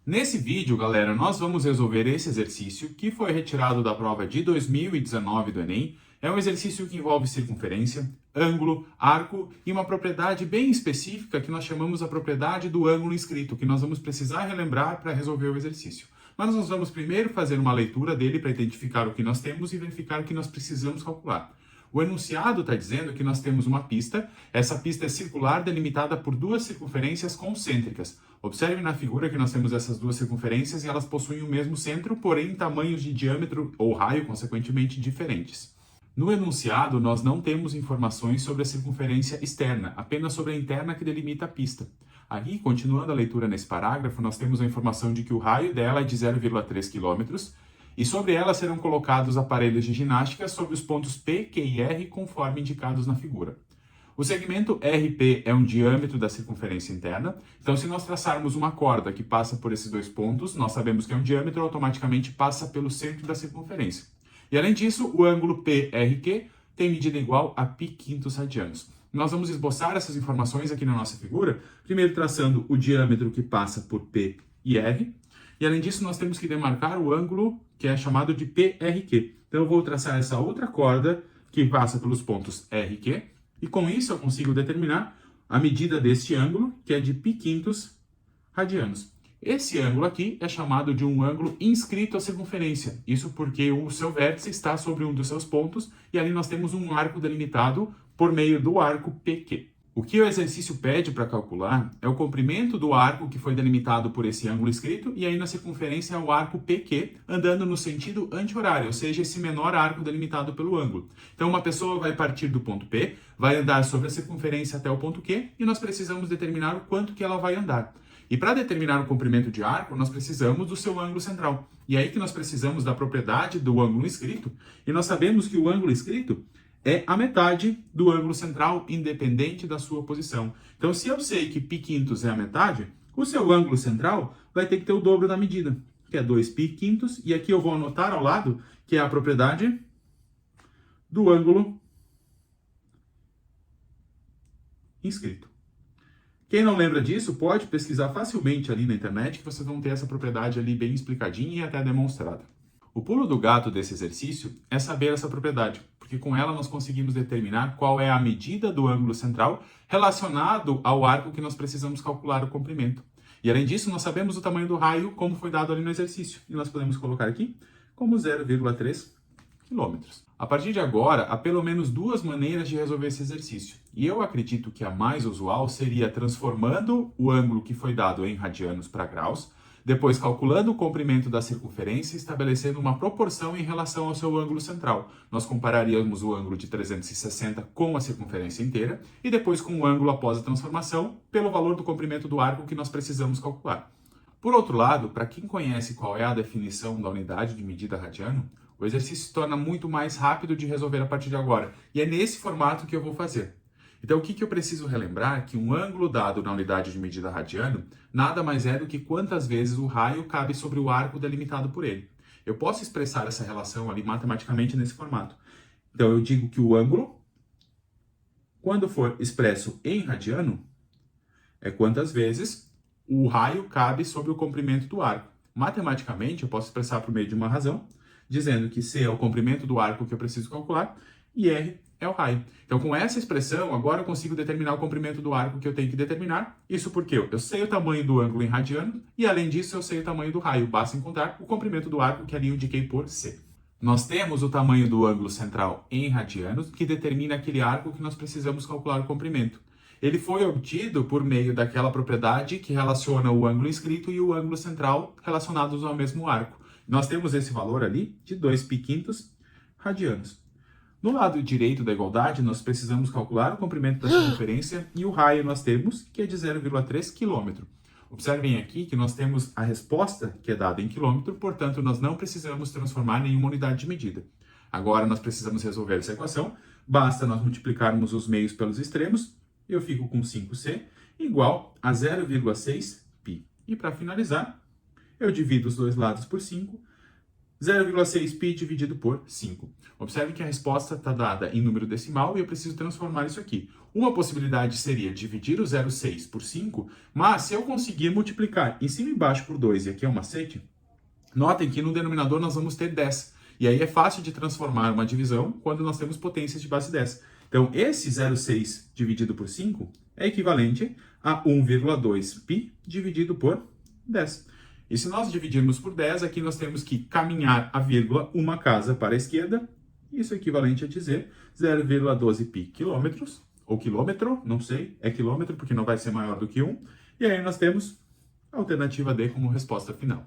Nesse vídeo, galera, nós vamos resolver esse exercício que foi retirado da prova de 2019 do Enem. É um exercício que envolve circunferência, ângulo, arco e uma propriedade bem específica que nós chamamos a propriedade do ângulo inscrito, que nós vamos precisar relembrar para resolver o exercício. Mas nós vamos primeiro fazer uma leitura dele para identificar o que nós temos e verificar o que nós precisamos calcular. O enunciado está dizendo que nós temos uma pista. Essa pista é circular delimitada por duas circunferências concêntricas. Observe na figura que nós temos essas duas circunferências e elas possuem o mesmo centro, porém tamanhos de diâmetro ou raio, consequentemente, diferentes. No enunciado, nós não temos informações sobre a circunferência externa, apenas sobre a interna que delimita a pista. Aí, continuando a leitura nesse parágrafo, nós temos a informação de que o raio dela é de 0,3 km, e sobre ela serão colocados aparelhos de ginástica sobre os pontos P, Q e R, conforme indicados na figura. O segmento RP é um diâmetro da circunferência interna, então se nós traçarmos uma corda que passa por esses dois pontos, nós sabemos que é um diâmetro, automaticamente passa pelo centro da circunferência. E além disso, o ângulo PRQ tem medida igual a π/5 radianos. Nós vamos esboçar essas informações aqui na nossa figura, primeiro traçando o diâmetro que passa por P e R, e além disso nós temos que demarcar o ângulo que é chamado de PRQ. Então eu vou traçar essa outra corda que passa pelos pontos RQ, e com isso eu consigo determinar a medida deste ângulo, que é de π/5 radianos. Esse ângulo aqui é chamado de um ângulo inscrito à circunferência. Isso porque o seu vértice está sobre um dos seus pontos e ali nós temos um arco delimitado por meio do arco PQ. O que o exercício pede para calcular é o comprimento do arco que foi delimitado por esse ângulo inscrito e aí na circunferência é o arco PQ andando no sentido anti-horário, ou seja, esse menor arco delimitado pelo ângulo. Então uma pessoa vai partir do ponto P, vai andar sobre a circunferência até o ponto Q e nós precisamos determinar o quanto que ela vai andar. E para determinar o comprimento de arco, nós precisamos do seu ângulo central. E é aí que nós precisamos da propriedade do ângulo inscrito. E nós sabemos que o ângulo inscrito é a metade do ângulo central, independente da sua posição. Então, se eu sei que π/5 é a metade, o seu ângulo central vai ter que ter o dobro da medida, que é 2π/5. E aqui eu vou anotar ao lado que é a propriedade do ângulo inscrito. Quem não lembra disso, pode pesquisar facilmente ali na internet, que vocês vão ter essa propriedade ali bem explicadinha e até demonstrada. O pulo do gato desse exercício é saber essa propriedade, porque com ela nós conseguimos determinar qual é a medida do ângulo central relacionado ao arco que nós precisamos calcular o comprimento. E além disso, nós sabemos o tamanho do raio, como foi dado ali no exercício. E nós podemos colocar aqui como 0,3 km. A partir de agora, há pelo menos duas maneiras de resolver esse exercício. E eu acredito que a mais usual seria transformando o ângulo que foi dado em radianos para graus, depois calculando o comprimento da circunferência e estabelecendo uma proporção em relação ao seu ângulo central. Nós compararíamos o ângulo de 360 com a circunferência inteira e depois com o ângulo após a transformação pelo valor do comprimento do arco que nós precisamos calcular. Por outro lado, para quem conhece qual é a definição da unidade de medida radiano, o exercício se torna muito mais rápido de resolver a partir de agora. E é nesse formato que eu vou fazer. Então, o que eu preciso relembrar? Que um ângulo dado na unidade de medida radiano nada mais é do que quantas vezes o raio cabe sobre o arco delimitado por ele. Eu posso expressar essa relação ali matematicamente nesse formato. Então, eu digo que o ângulo, quando for expresso em radiano, é quantas vezes o raio cabe sobre o comprimento do arco. Matematicamente, eu posso expressar por meio de uma razão, dizendo que C é o comprimento do arco que eu preciso calcular e R é o raio. Então, com essa expressão, agora eu consigo determinar o comprimento do arco que eu tenho que determinar. Isso porque eu sei o tamanho do ângulo em radiano e, além disso, eu sei o tamanho do raio. Basta encontrar o comprimento do arco que ali eu indiquei por C. Nós temos o tamanho do ângulo central em radianos, que determina aquele arco que nós precisamos calcular o comprimento. Ele foi obtido por meio daquela propriedade que relaciona o ângulo inscrito e o ângulo central relacionados ao mesmo arco. Nós temos esse valor ali de 2π/5 radianos. No lado direito da igualdade, nós precisamos calcular o comprimento da circunferência e o raio nós temos, que é de 0,3 km. Observem aqui que nós temos a resposta, que é dada em quilômetro, portanto, nós não precisamos transformar nenhuma unidade de medida. Agora, nós precisamos resolver essa equação. Basta nós multiplicarmos os meios pelos extremos. Eu fico com 5C igual a 0,6π. E para finalizar, eu divido os dois lados por 5 0,6π dividido por 5. Observe que a resposta está dada em número decimal e eu preciso transformar isso aqui. Uma possibilidade seria dividir o 0,6 por 5, mas se eu conseguir multiplicar em cima e embaixo por 2, e aqui é um macete, notem que no denominador nós vamos ter 10. E aí é fácil de transformar uma divisão quando nós temos potências de base 10. Então, esse 0,6 dividido por 5 é equivalente a 1,2π dividido por 10. E se nós dividirmos por 10, aqui nós temos que caminhar a vírgula uma casa para a esquerda. Isso é equivalente a dizer 0,12π quilômetros, ou quilômetro, não sei, é quilômetro porque não vai ser maior do que 1. E aí nós temos a alternativa D como resposta final.